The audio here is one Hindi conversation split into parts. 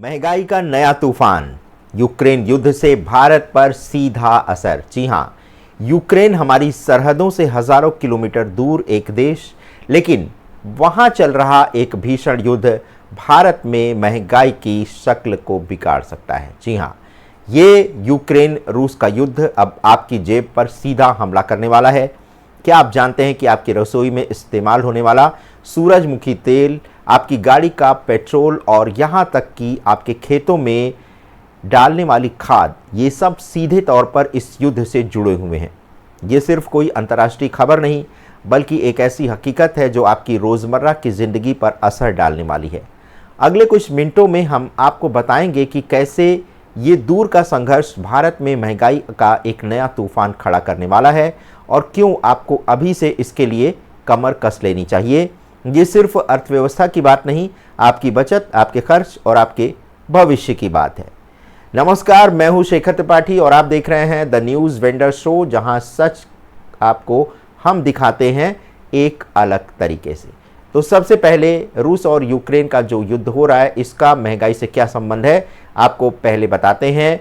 महंगाई का नया तूफान, यूक्रेन युद्ध से भारत पर सीधा असर। जी हां, यूक्रेन हमारी सरहदों से हजारों किलोमीटर दूर एक देश, लेकिन वहां चल रहा एक भीषण युद्ध भारत में महंगाई की शक्ल को बिगाड़ सकता है। जी हां, ये यूक्रेन रूस का युद्ध अब आपकी जेब पर सीधा हमला करने वाला है। क्या आप जानते हैं कि आपकी रसोई में इस्तेमाल होने वाला सूरजमुखी तेल, आपकी गाड़ी का पेट्रोल और यहाँ तक कि आपके खेतों में डालने वाली खाद, ये सब सीधे तौर पर इस युद्ध से जुड़े हुए हैं। ये सिर्फ कोई अंतर्राष्ट्रीय खबर नहीं, बल्कि एक ऐसी हकीकत है जो आपकी रोज़मर्रा की ज़िंदगी पर असर डालने वाली है। अगले कुछ मिनटों में हम आपको बताएंगे कि कैसे ये दूर का संघर्ष भारत में महंगाई का एक नया तूफान खड़ा करने वाला है और क्यों आपको अभी से इसके लिए कमर कस लेनी चाहिए। ये सिर्फ अर्थव्यवस्था की बात नहीं, आपकी बचत, आपके खर्च और आपके भविष्य की बात है। नमस्कार, मैं हूं शेखर त्रिपाठी और आप देख रहे हैं द न्यूज़ वेंडर शो, जहां सच आपको हम दिखाते हैं एक अलग तरीके से। तो सबसे पहले रूस और यूक्रेन का जो युद्ध हो रहा है, इसका महंगाई से क्या संबंध है, आपको पहले बताते हैं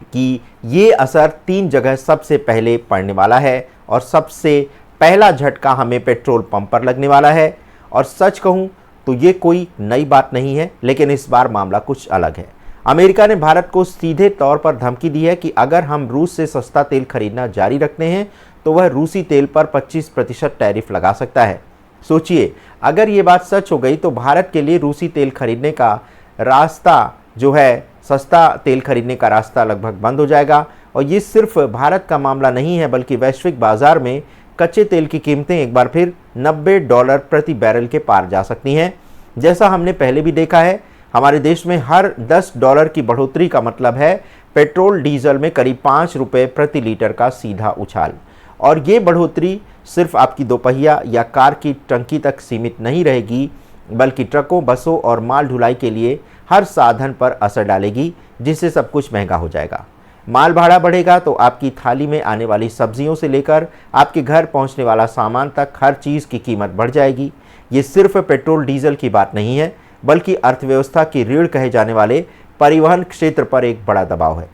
कि ये असर 3 जगह सबसे पहले पड़ने वाला है और सबसे पहला झटका हमें पेट्रोल पंप पर लगने वाला है। और सच कहूं तो ये कोई नई बात नहीं है, लेकिन इस बार मामला कुछ अलग है। अमेरिका ने भारत को सीधे तौर पर धमकी दी है कि अगर हम रूस से सस्ता तेल खरीदना जारी रखते हैं तो वह रूसी तेल पर 25% टैरिफ लगा सकता है। सोचिए, अगर ये बात सच हो गई तो भारत के लिए रूसी तेल खरीदने का रास्ता जो है, सस्ता तेल खरीदने का रास्ता लगभग बंद हो जाएगा। और ये सिर्फ भारत का मामला नहीं है, बल्कि वैश्विक बाजार में कच्चे तेल की कीमतें एक बार फिर $90 प्रति बैरल के पार जा सकती हैं। जैसा हमने पहले भी देखा है, हमारे देश में हर $10 की बढ़ोतरी का मतलब है पेट्रोल डीजल में करीब ₹5 प्रति लीटर का सीधा उछाल। और ये बढ़ोतरी सिर्फ आपकी दोपहिया या कार की टंकी तक सीमित नहीं रहेगी, बल्कि ट्रकों, बसों और माल ढुलाई के लिए हर साधन पर असर डालेगी, जिससे सब कुछ महंगा हो जाएगा। माल भाड़ा बढ़ेगा तो आपकी थाली में आने वाली सब्जियों से लेकर आपके घर पहुंचने वाला सामान तक हर चीज़ की कीमत बढ़ जाएगी। ये सिर्फ पेट्रोल डीजल की बात नहीं है, बल्कि अर्थव्यवस्था की रीढ़ कहे जाने वाले परिवहन क्षेत्र पर एक बड़ा दबाव है।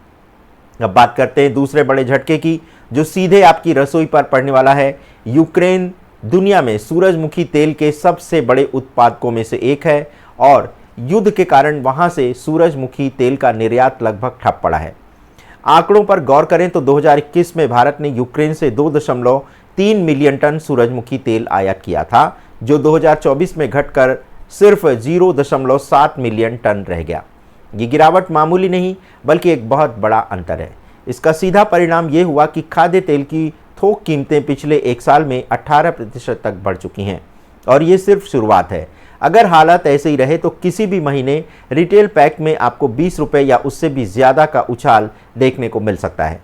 अब बात करते हैं दूसरे बड़े झटके की, जो सीधे आपकी रसोई पर पड़ने वाला है। यूक्रेन दुनिया में सूरजमुखी तेल के सबसे बड़े उत्पादकों में से एक है और युद्ध के कारण वहां से सूरजमुखी तेल का निर्यात लगभग ठप पड़ा है। आंकड़ों पर गौर करें तो 2021 में भारत ने यूक्रेन से 2.3 मिलियन टन सूरजमुखी तेल आयात किया था, जो 2024 में घटकर सिर्फ 0.7 मिलियन टन रह गया। ये गिरावट मामूली नहीं, बल्कि एक बहुत बड़ा अंतर है। इसका सीधा परिणाम ये हुआ कि खाद्य तेल की थोक कीमतें पिछले एक साल में 18% तक बढ़ चुकी हैं और ये सिर्फ शुरुआत है। अगर हालात ऐसे ही रहे तो किसी भी महीने रिटेल पैक में आपको ₹20 या उससे भी ज़्यादा का उछाल देखने को मिल सकता है।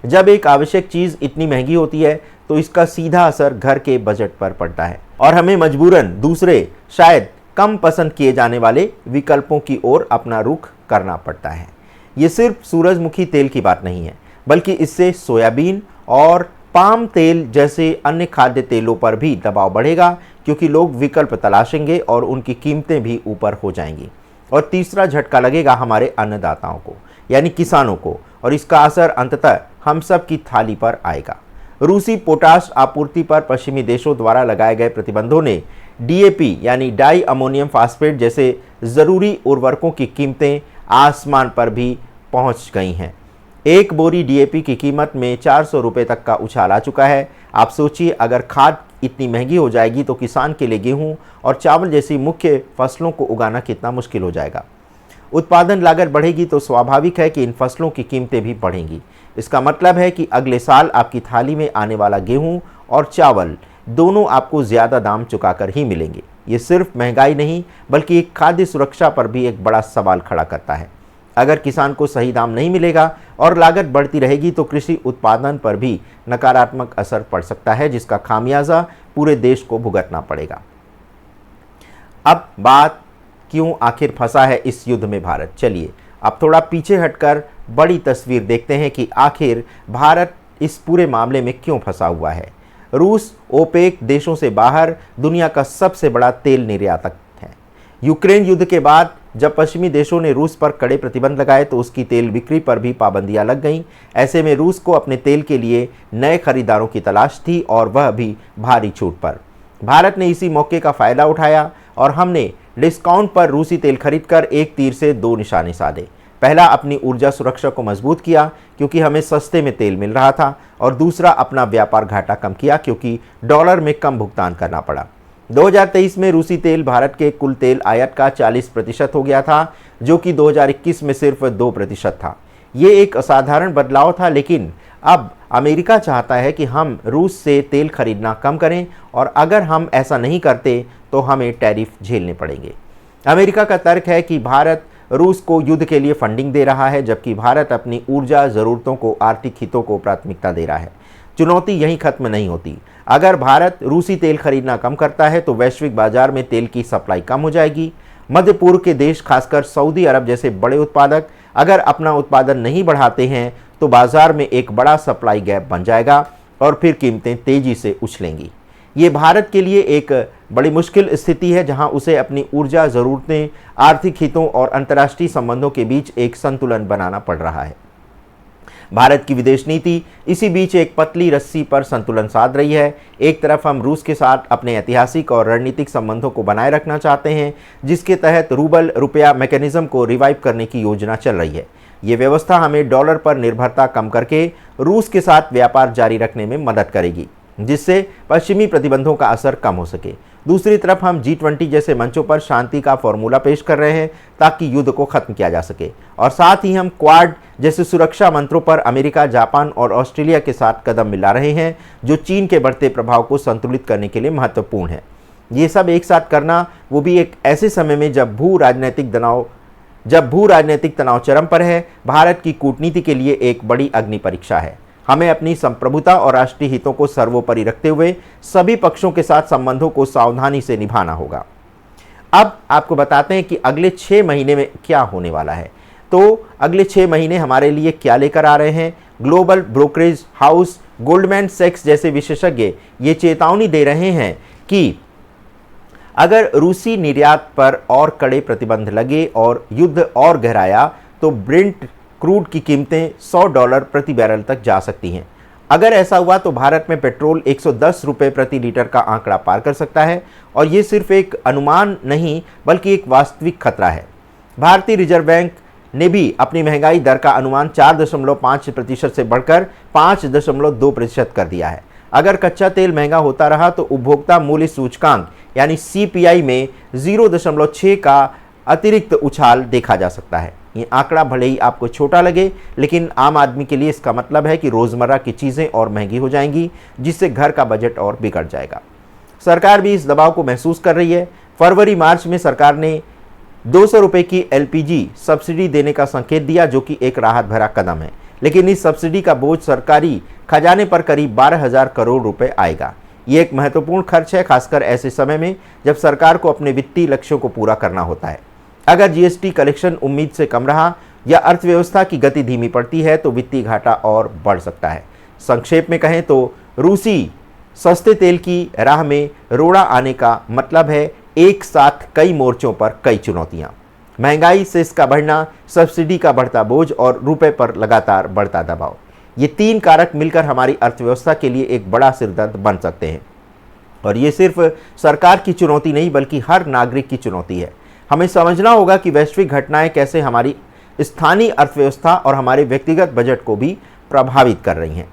जब एक आवश्यक चीज़ इतनी महंगी होती है तो इसका सीधा असर घर के बजट पर पड़ता है और हमें मजबूरन दूसरे, शायद कम पसंद किए जाने वाले विकल्पों की ओर अपना रुख करना पड़ता है। ये सिर्फ सूरजमुखी तेल की बात नहीं है, बल्कि इससे सोयाबीन और पाम तेल जैसे अन्य खाद्य तेलों पर भी दबाव बढ़ेगा, क्योंकि लोग विकल्प तलाशेंगे और उनकी कीमतें भी ऊपर हो जाएंगी। और तीसरा झटका लगेगा हमारे अन्नदाताओं को, यानी किसानों को, और इसका असर अंततः हम सब की थाली पर आएगा। रूसी पोटाश आपूर्ति पर पश्चिमी देशों द्वारा लगाए गए प्रतिबंधों ने DAP यानी डाई अमोनियम फास्फेट जैसे ज़रूरी उर्वरकों की कीमतें आसमान पर भी पहुंच गई हैं। एक बोरी DAP की कीमत में ₹400 तक का उछाल आ चुका है। आप सोचिए, अगर खाद इतनी महंगी हो जाएगी तो किसान के लिए गेहूं और चावल जैसी मुख्य फसलों को उगाना कितना मुश्किल हो जाएगा। उत्पादन लागत बढ़ेगी तो स्वाभाविक है कि इन फसलों की कीमतें भी बढ़ेंगी। इसका मतलब है कि अगले साल आपकी थाली में आने वाला गेहूं और चावल दोनों आपको ज़्यादा दाम चुकाकर ही मिलेंगे। ये सिर्फ महंगाई नहीं, बल्कि एक खाद्य सुरक्षा पर भी एक बड़ा सवाल खड़ा करता है। अगर किसान को सही दाम नहीं मिलेगा और लागत बढ़ती रहेगी तो कृषि उत्पादन पर भी नकारात्मक असर पड़ सकता है, जिसका खामियाजा पूरे देश को भुगतना पड़ेगा। अब बात क्यों आखिर फंसा है इस युद्ध में भारत, चलिए अब थोड़ा पीछे हटकर बड़ी तस्वीर देखते हैं कि आखिर भारत इस पूरे मामले में क्यों फंसा हुआ है। रूस ओपेक देशों से बाहर दुनिया का सबसे बड़ा तेल निर्यातक है। यूक्रेन युद्ध के बाद जब पश्चिमी देशों ने रूस पर कड़े प्रतिबंध लगाए तो उसकी तेल बिक्री पर भी पाबंदियां लग गईं। ऐसे में रूस को अपने तेल के लिए नए खरीदारों की तलाश थी और वह भी भारी छूट पर। भारत ने इसी मौके का फायदा उठाया और हमने डिस्काउंट पर रूसी तेल खरीदकर एक तीर से दो निशाने साधे। पहला, अपनी ऊर्जा सुरक्षा को मजबूत किया क्योंकि हमें सस्ते में तेल मिल रहा था, और दूसरा, अपना व्यापार घाटा कम किया क्योंकि डॉलर में कम भुगतान करना पड़ा। 2023 में रूसी तेल भारत के कुल तेल आयात का 40% हो गया था, जो कि 2021 में सिर्फ 2% था। ये एक असाधारण बदलाव था, लेकिन अब अमेरिका चाहता है कि हम रूस से तेल खरीदना कम करें, और अगर हम ऐसा नहीं करते तो हमें टैरिफ झेलने पड़ेंगे। अमेरिका का तर्क है कि भारत रूस को युद्ध के लिए फंडिंग दे रहा है, जबकि भारत अपनी ऊर्जा ज़रूरतों को, आर्थिक हितों को प्राथमिकता दे रहा है। चुनौती यहीं खत्म नहीं होती। अगर भारत रूसी तेल खरीदना कम करता है तो वैश्विक बाजार में तेल की सप्लाई कम हो जाएगी। मध्य पूर्व के देश, खासकर सऊदी अरब जैसे बड़े उत्पादक, अगर अपना उत्पादन नहीं बढ़ाते हैं तो बाजार में एक बड़ा सप्लाई गैप बन जाएगा और फिर कीमतें तेजी से उछलेंगी। ये भारत के लिए एक बड़ी मुश्किल स्थिति है, जहां उसे अपनी ऊर्जा ज़रूरतें, आर्थिक हितों और अंतर्राष्ट्रीय संबंधों के बीच एक संतुलन बनाना पड़ रहा है। भारत की विदेश नीति इसी बीच एक पतली रस्सी पर संतुलन साध रही है। एक तरफ हम रूस के साथ अपने ऐतिहासिक और रणनीतिक संबंधों को बनाए रखना चाहते हैं, जिसके तहत रूबल रुपया मैकेनिज्म को रिवाइव करने की योजना चल रही है। ये व्यवस्था हमें डॉलर पर निर्भरता कम करके रूस के साथ व्यापार जारी रखने में मदद करेगी, जिससे पश्चिमी प्रतिबंधों का असर कम हो सके। दूसरी तरफ हम G20 जैसे मंचों पर शांति का फॉर्मूला पेश कर रहे हैं ताकि युद्ध को खत्म किया जा सके, और साथ ही हम क्वाड जैसे सुरक्षा मंत्रों पर अमेरिका, जापान और ऑस्ट्रेलिया के साथ कदम मिला रहे हैं, जो चीन के बढ़ते प्रभाव को संतुलित करने के लिए महत्वपूर्ण है। ये सब एक साथ करना, वो भी एक ऐसे समय में जब भू राजनीतिक तनाव चरम पर है, भारत की कूटनीति के लिए एक बड़ी अग्नि परीक्षा है। हमें अपनी संप्रभुता और राष्ट्रीय हितों को सर्वोपरि रखते हुए सभी पक्षों के साथ संबंधों को सावधानी से निभाना होगा। अब आपको बताते हैं कि अगले 6 महीने में क्या होने वाला है। तो अगले 6 महीने हमारे लिए क्या लेकर आ रहे हैं। ग्लोबल ब्रोकरेज हाउस गोल्डमैन सैक्स जैसे विशेषज्ञ ये चेतावनी दे रहे हैं कि अगर रूसी निर्यात पर और कड़े प्रतिबंध लगे और युद्ध और गहराया तो ब्रेंट क्रूड की कीमतें $100 प्रति बैरल तक जा सकती हैं। अगर ऐसा हुआ तो भारत में पेट्रोल 110 रुपये प्रति लीटर का आंकड़ा पार कर सकता है, और ये सिर्फ एक अनुमान नहीं बल्कि एक वास्तविक खतरा है। भारतीय रिजर्व बैंक ने भी अपनी महंगाई दर का अनुमान 4.5% से बढ़कर 5.2% कर दिया है। अगर कच्चा तेल महंगा होता रहा तो उपभोक्ता मूल्य सूचकांक यानी CPI में 0.6 का अतिरिक्त उछाल देखा जा सकता है। ये आंकड़ा भले ही आपको छोटा लगे, लेकिन आम आदमी के लिए इसका मतलब है कि रोज़मर्रा की चीज़ें और महंगी हो जाएंगी, जिससे घर का बजट और बिगड़ जाएगा। सरकार भी इस दबाव को महसूस कर रही है। फरवरी मार्च में सरकार ने 200 रुपये की LPG सब्सिडी देने का संकेत दिया, जो कि एक राहत भरा कदम है, लेकिन इस सब्सिडी का बोझ सरकारी खजाने पर करीब 12,000 करोड़ रुपए आएगा। ये एक महत्वपूर्ण खर्च है, खासकर ऐसे समय में जब सरकार को अपने वित्तीय लक्ष्यों को पूरा करना होता है। अगर GST कलेक्शन उम्मीद से कम रहा या अर्थव्यवस्था की गति धीमी पड़ती है तो वित्तीय घाटा और बढ़ सकता है। संक्षेप में कहें तो रूसी सस्ते तेल की राह में रोड़ा आने का मतलब है एक साथ कई मोर्चों पर कई चुनौतियां। महंगाई से इसका बढ़ना, सब्सिडी का बढ़ता बोझ और रुपए पर लगातार बढ़ता दबाव। ये 3 कारक मिलकर हमारी अर्थव्यवस्था के लिए एक बड़ा सिरदर्द बन सकते हैं, और ये सिर्फ सरकार की चुनौती नहीं बल्कि हर नागरिक की चुनौती है। हमें समझना होगा कि वैश्विक घटनाएं कैसे हमारी स्थानीय अर्थव्यवस्था और हमारे व्यक्तिगत बजट को भी प्रभावित कर रही हैं।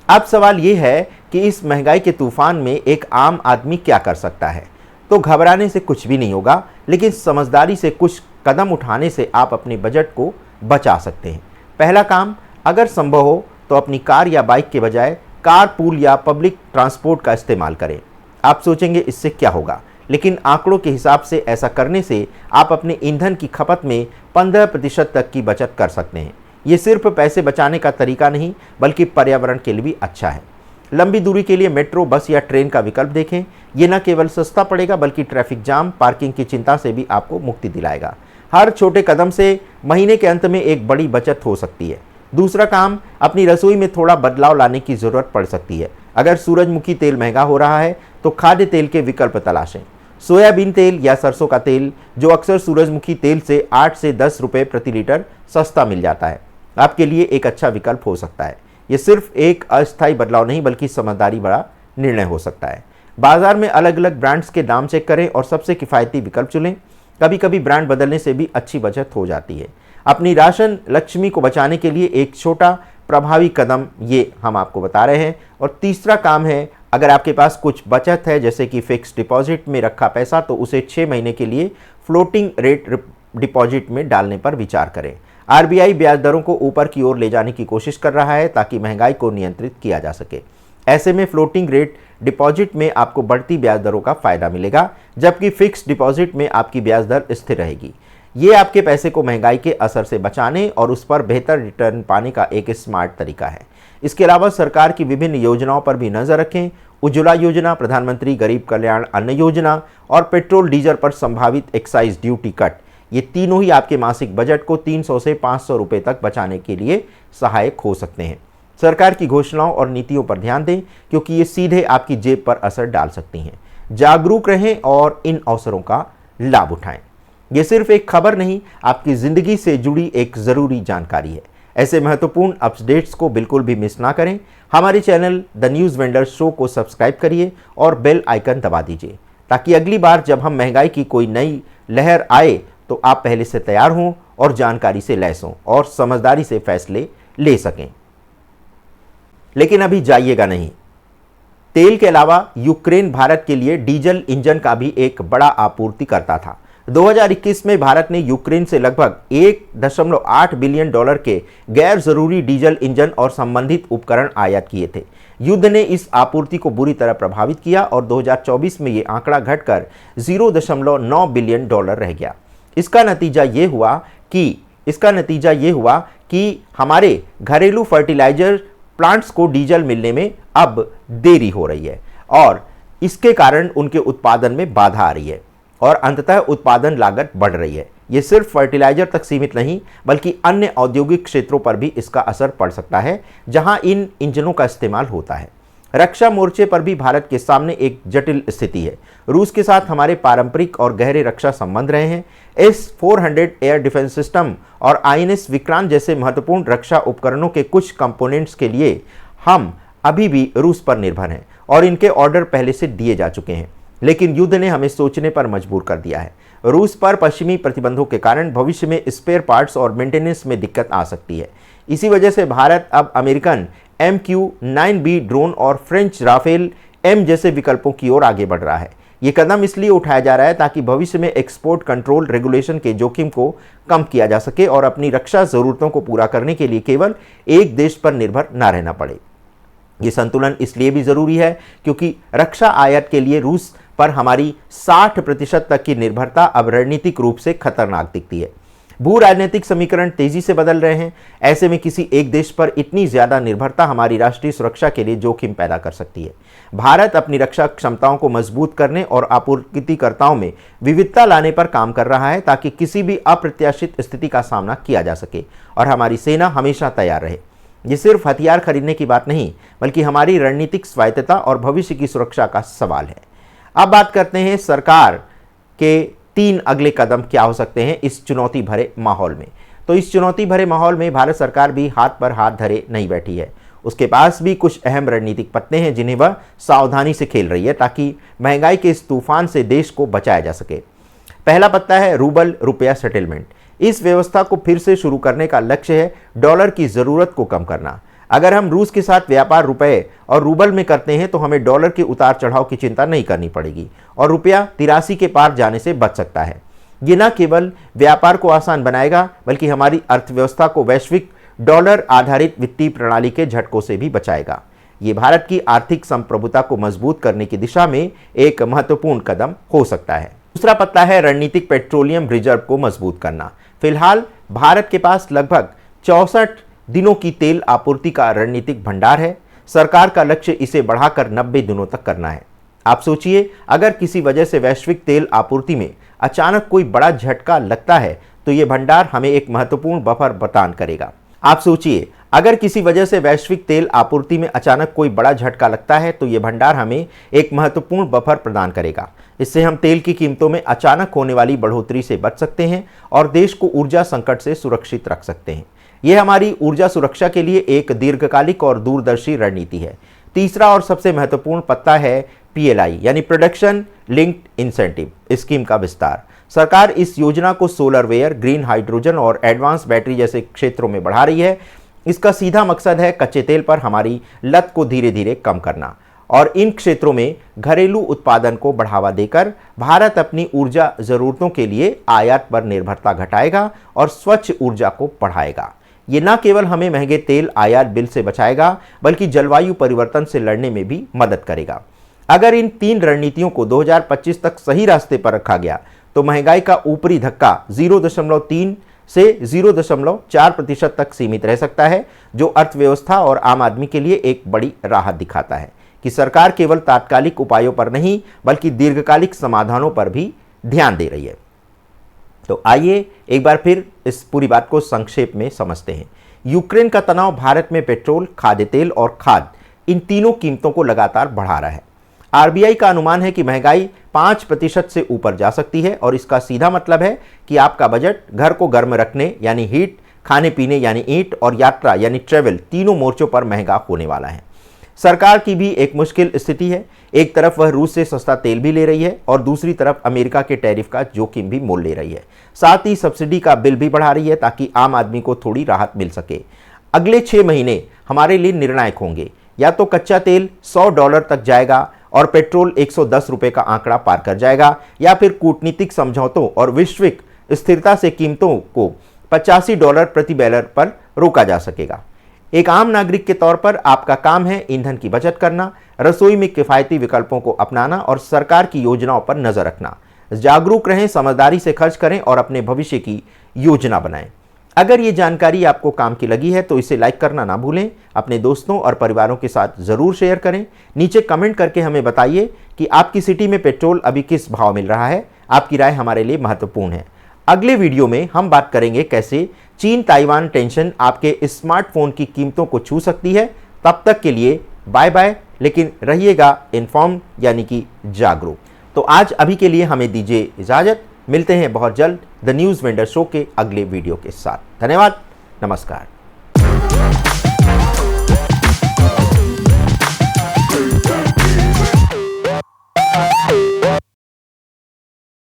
अब सवाल ये है कि इस महंगाई के तूफान में एक आम आदमी क्या कर सकता है। तो घबराने से कुछ भी नहीं होगा, लेकिन समझदारी से कुछ कदम उठाने से आप अपने बजट को बचा सकते हैं। पहला काम, अगर संभव हो तो अपनी कार या बाइक के बजाय कार पूल या पब्लिक ट्रांसपोर्ट का इस्तेमाल करें। आप सोचेंगे इससे क्या होगा, लेकिन आंकड़ों के हिसाब से ऐसा करने से आप अपने ईंधन की खपत में 15% तक की बचत कर सकते हैं। ये सिर्फ पैसे बचाने का तरीका नहीं बल्कि पर्यावरण के लिए भी अच्छा है। लंबी दूरी के लिए मेट्रो, बस या ट्रेन का विकल्प देखें। ये न केवल सस्ता पड़ेगा बल्कि ट्रैफिक जाम, पार्किंग की चिंता से भी आपको मुक्ति दिलाएगा। हर छोटे कदम से महीने के अंत में एक बड़ी बचत हो सकती है। दूसरा काम, अपनी रसोई में थोड़ा बदलाव लाने की ज़रूरत पड़ सकती है। अगर सूरजमुखी तेल महंगा हो रहा है तो खाद्य तेल के विकल्प तलाशें। सोयाबीन तेल या सरसों का तेल, जो अक्सर सूरजमुखी तेल से 8 से 10 रुपए प्रति लीटर सस्ता मिल जाता है, आपके लिए एक अच्छा विकल्प हो सकता है। ये सिर्फ एक अस्थायी बदलाव नहीं बल्कि समझदारी बड़ा निर्णय हो सकता है। बाजार में अलग अलग ब्रांड्स के दाम चेक करें और सबसे किफ़ायती विकल्प चुनें। कभी कभी ब्रांड बदलने से भी अच्छी बचत हो जाती है। अपनी राशन लक्ष्मी को बचाने के लिए एक छोटा प्रभावी कदम ये हम आपको बता रहे हैं। और तीसरा काम है, अगर आपके पास कुछ बचत है जैसे कि फिक्स डिपॉजिट में रखा पैसा, तो उसे 6 महीने के लिए फ्लोटिंग रेट डिपॉजिट में डालने पर विचार करें। आरबीआई ब्याज दरों को ऊपर की ओर ले जाने की कोशिश कर रहा है ताकि महंगाई को नियंत्रित किया जा सके। ऐसे में फ्लोटिंग रेट डिपॉजिट में आपको बढ़ती ब्याज दरों का फायदा मिलेगा, जबकि फिक्स डिपॉजिट में आपकी ब्याज दर स्थिर रहेगी। ये आपके पैसे को महंगाई के असर से बचाने और उस पर बेहतर रिटर्न पाने का एक स्मार्ट तरीका है। इसके अलावा सरकार की विभिन्न योजनाओं पर भी नजर रखें। उज्ज्वला योजना, प्रधानमंत्री गरीब कल्याण अन्न योजना और पेट्रोल डीजल पर संभावित एक्साइज ड्यूटी कट, ये तीनों ही आपके मासिक बजट को 300 से 500 रुपए तक बचाने के लिए सहायक हो सकते हैं। सरकार की घोषणाओं और नीतियों पर ध्यान दें क्योंकि ये सीधे आपकी जेब पर असर डाल सकती हैं। जागरूक रहें और इन अवसरों का लाभ उठाएं। ये सिर्फ एक खबर नहीं, आपकी जिंदगी से जुड़ी एक जरूरी जानकारी है। ऐसे महत्वपूर्ण अपडेट्स को बिल्कुल भी मिस ना करें। हमारे channel the news vendor show को सब्सक्राइब करिए और बेल आइकन दबा दीजिए ताकि अगली बार जब हम महंगाई की कोई नई लहर आए तो आप पहले से तैयार हों और जानकारी से लैस हों और समझदारी से फैसले ले सकें। लेकिन अभी जाइएगा नहीं। तेल के अलावा यूक्रेन भारत के लिए डीजल इंजन का भी एक बड़ा आपूर्तिकर्ता था। 2021 में भारत ने यूक्रेन से लगभग 1.8 बिलियन डॉलर के गैर जरूरी डीजल इंजन और संबंधित उपकरण आयात किए थे। युद्ध ने इस आपूर्ति को बुरी तरह प्रभावित किया और 2024 में ये आंकड़ा घटकर 0.9 बिलियन डॉलर रह गया। इसका नतीजा ये हुआ कि हमारे घरेलू फर्टिलाइजर प्लांट्स को डीजल मिलने में अब देरी हो रही है और इसके कारण उनके उत्पादन में बाधा आ रही है और अंततः उत्पादन लागत बढ़ रही है। ये सिर्फ फर्टिलाइजर तक सीमित नहीं बल्कि अन्य औद्योगिक क्षेत्रों पर भी इसका असर पड़ सकता है जहां इन इंजनों का इस्तेमाल होता है। रक्षा मोर्चे पर भी भारत के सामने एक जटिल स्थिति है। रूस के साथ हमारे पारंपरिक और गहरे रक्षा संबंध रहे हैं। S-400 एयर डिफेंस सिस्टम और INS विक्रांत जैसे महत्वपूर्ण रक्षा उपकरणों के कुछ कंपोनेंट्स के लिए हम अभी भी रूस पर निर्भर हैं और इनके ऑर्डर पहले से दिए जा चुके हैं। लेकिन युद्ध ने हमें सोचने पर मजबूर कर दिया है। रूस पर पश्चिमी प्रतिबंधों के कारण भविष्य में स्पेयर पार्ट्स और मेंटेनेंस में दिक्कत आ सकती है। इसी वजह से भारत अब अमेरिकन MQ-9B ड्रोन और फ्रेंच राफेल M जैसे विकल्पों की ओर आगे बढ़ रहा है। ये कदम इसलिए उठाया जा रहा है ताकि भविष्य में एक्सपोर्ट कंट्रोल रेगुलेशन के जोखिम को कम किया जा सके और अपनी रक्षा जरूरतों को पूरा करने के लिए केवल एक देश पर निर्भर न रहना पड़े। ये संतुलन इसलिए भी जरूरी है क्योंकि रक्षा आयात के लिए रूस पर हमारी 60% तक की निर्भरता अब रणनीतिक रूप से खतरनाक दिखती है। भू राजनीतिक समीकरण तेजी से बदल रहे हैं। ऐसे में किसी एक देश पर इतनी ज्यादा निर्भरता हमारी राष्ट्रीय सुरक्षा के लिए जोखिम पैदा कर सकती है। भारत अपनी रक्षा क्षमताओं को मजबूत करने और आपूर्तिकर्ताओं में विविधता लाने पर काम कर रहा है ताकि किसी भी अप्रत्याशित स्थिति का सामना किया जा सके और हमारी सेना हमेशा तैयार रहे। ये सिर्फ हथियार खरीदने की बात नहीं बल्कि हमारी रणनीतिक स्वायत्तता और भविष्य की सुरक्षा का सवाल है। अब बात करते हैं सरकार के 3 अगले कदम क्या हो सकते हैं इस चुनौती भरे माहौल में। तो इस चुनौती भरे माहौल में भारत सरकार भी हाथ पर हाथ धरे नहीं बैठी है। उसके पास भी कुछ अहम रणनीतिक पत्ते हैं जिन्हें वह सावधानी से खेल रही है ताकि महंगाई के इस तूफान से देश को बचाया जा सके। पहला पत्ता है रूबल रुपया सेटलमेंट। इस व्यवस्था को फिर से शुरू करने का लक्ष्य है डॉलर की जरूरत को कम करना। अगर हम रूस के साथ व्यापार रुपए और रूबल में करते हैं तो हमें डॉलर के उतार चढ़ाव की चिंता नहीं करनी पड़ेगी और रुपया 83 के पार जाने से बच सकता है। ये न केवल व्यापार को आसान बनाएगा बल्कि हमारी अर्थव्यवस्था को वैश्विक डॉलर आधारित वित्तीय प्रणाली के झटकों से भी बचाएगा। ये भारत की आर्थिक संप्रभुता को मजबूत करने की दिशा में एक महत्वपूर्ण कदम हो सकता है। दूसरा पत्ता है रणनीतिक पेट्रोलियम रिजर्व को मजबूत करना। फिलहाल भारत के पास लगभग 64 दिनों की तेल आपूर्ति का रणनीतिक भंडार है। सरकार का लक्ष्य इसे बढ़ाकर 90 दिनों तक करना है। आप सोचिए, अगर किसी वजह से वैश्विक तेल आपूर्ति में अचानक कोई बड़ा झटका लगता है तो यह भंडार हमें एक महत्वपूर्ण बफर प्रदान करेगा। आप सोचिए, अगर किसी वजह से वैश्विक तेल आपूर्ति में अचानक कोई बड़ा झटका लगता है तो ये भंडार हमें एक महत्वपूर्ण बफर प्रदान करेगा। इससे हम तेल की कीमतों में अचानक होने वाली बढ़ोतरी से बच सकते हैं और देश को ऊर्जा संकट से सुरक्षित रख सकते हैं। यह हमारी ऊर्जा सुरक्षा के लिए एक दीर्घकालिक और दूरदर्शी रणनीति है। तीसरा और सबसे महत्वपूर्ण पत्ता है PLI यानी प्रोडक्शन लिंक्ड इंसेंटिव स्कीम का विस्तार। सरकार इस योजना को सोलरवेयर, ग्रीन हाइड्रोजन और एडवांस बैटरी जैसे क्षेत्रों में बढ़ा रही है। इसका सीधा मकसद है कच्चे तेल पर हमारी लत को धीरे धीरे कम करना और इन क्षेत्रों में घरेलू उत्पादन को बढ़ावा देकर भारत अपनी ऊर्जा जरूरतों के लिए आयात पर निर्भरता घटाएगा और स्वच्छ ऊर्जा को बढ़ाएगा। ये न केवल हमें महंगे तेल आयात बिल से बचाएगा बल्कि जलवायु परिवर्तन से लड़ने में भी मदद करेगा। अगर इन 3 रणनीतियों को 2025 तक सही रास्ते पर रखा गया तो महंगाई का ऊपरी धक्का 0.3 से 0.4% तक सीमित रह सकता है, जो अर्थव्यवस्था और आम आदमी के लिए एक बड़ी राहत दिखाता है कि सरकार केवल तात्कालिक उपायों पर नहीं बल्कि दीर्घकालिक समाधानों पर भी ध्यान दे रही है। तो आइए एक बार फिर इस पूरी बात को संक्षेप में समझते हैं। यूक्रेन का तनाव भारत में पेट्रोल, खाद्य तेल और खाद इन तीनों कीमतों को लगातार बढ़ा रहा है। RBI का अनुमान है कि महंगाई 5% से ऊपर जा सकती है और इसका सीधा मतलब है कि आपका बजट घर को गर्म रखने यानी हीट, खाने पीने यानी ईंट और यात्रा यानी ट्रेवल तीनों मोर्चों पर महंगा होने वाला है। सरकार की भी एक मुश्किल स्थिति है। एक तरफ वह रूस से सस्ता तेल भी ले रही है और दूसरी तरफ अमेरिका के टैरिफ का जोखिम भी मोल ले रही है। साथ ही सब्सिडी का बिल भी बढ़ा रही है ताकि आम आदमी को थोड़ी राहत मिल सके। अगले 6 महीने हमारे लिए निर्णायक होंगे। या तो कच्चा तेल $100 तक जाएगा और पेट्रोल $110 का आंकड़ा पार कर जाएगा, या फिर कूटनीतिक समझौतों और वैश्विक स्थिरता से कीमतों को $85 प्रति बैरल पर रोका जा सकेगा। एक आम नागरिक के तौर पर आपका काम है ईंधन की बचत करना, रसोई में किफ़ायती विकल्पों को अपनाना और सरकार की योजनाओं पर नजर रखना। जागरूक रहें, समझदारी से खर्च करें और अपने भविष्य की योजना बनाएं। अगर ये जानकारी आपको काम की लगी है तो इसे लाइक करना ना भूलें। अपने दोस्तों और परिवारों के साथ ज़रूर शेयर करें। नीचे कमेंट करके हमें बताइए कि आपकी सिटी में पेट्रोल अभी किस भाव मिल रहा है। आपकी राय हमारे लिए महत्वपूर्ण है। अगले वीडियो में हम बात करेंगे कैसे चीन ताइवान टेंशन आपके स्मार्टफोन की कीमतों को छू सकती है। तब तक के लिए बाय बाय, लेकिन रहिएगा इन्फॉर्म यानी कि जागरूक। तो आज अभी के लिए हमें दीजिए इजाज़त। मिलते हैं बहुत जल्द द न्यूज़ वेंडर शो के अगले वीडियो के साथ। धन्यवाद, नमस्कार।